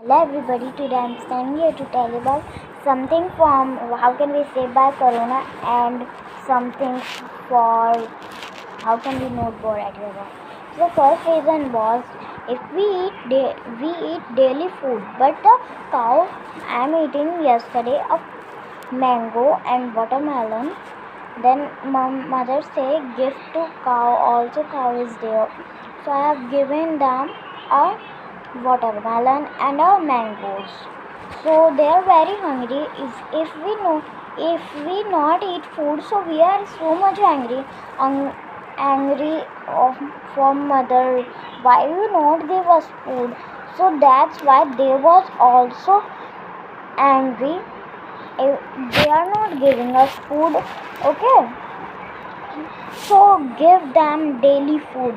Hello everybody, today I'm standing here to tell you about something from how can we save by corona and something for how can we not bored at your home. So the first reason was if we eat daily food, but the cow I'm eating yesterday a mango and watermelon. Then mother say give to cow, also cow is there. So I have given them a watermelon and a mangoes. So they are very hungry. If we not eat food, so we are so much angry from mother. Why you not give us food? So that's why they was also angry. They are not giving us food. Okay, so give them daily food.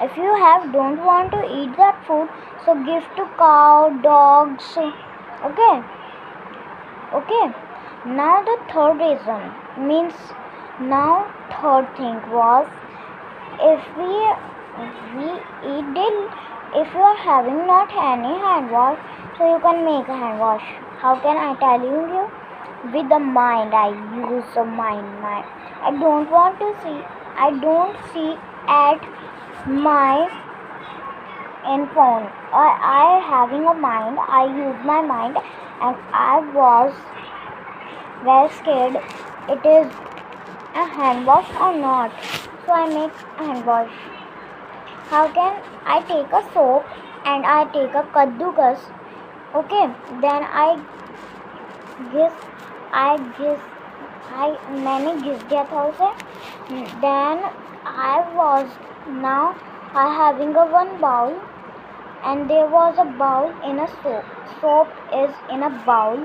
If you don't want to eat that food, so give to cow, dogs. Okay. Now the third reason means now third thing was if we eat daily, if you are having not any hand wash, so you can make a hand wash. How can I tell you? With the mind, I use the mind. I don't want to see. I don't see at my in phone. I having a mind. I use my mind, and I was very scared. It is a hand wash or not? So I make a hand wash. How can I take a soap and I take a kaddukas? Okay, then I मैंने घिस दिया था उसे. Then I having a one bowl and there was a bowl in a soap. Soap is in a bowl.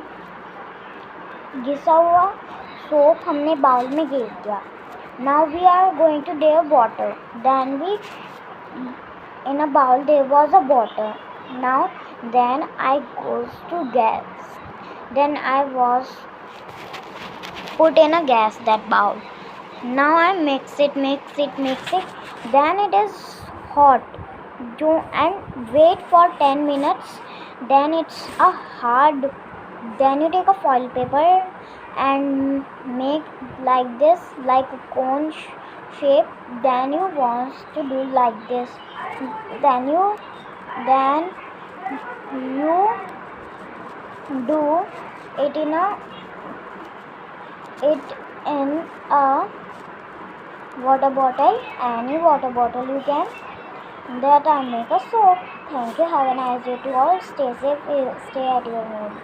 घिसा हुआ soap हमने bowl में गिर दिया. Now we are going to their water. Then in a bowl there was a water. Then I goes to gas. Then I was put in a gas that bowl. Now I mix it. Then it is hot. And wait for 10 minutes. Then it's a hard. Then you take a foil paper and make like this, like a cone shape. Then you want to do like this. Then you do it in a water bottle, any water bottle you can. That I make a soap. Thank you. Have a nice day to all. Stay safe. Stay at your home.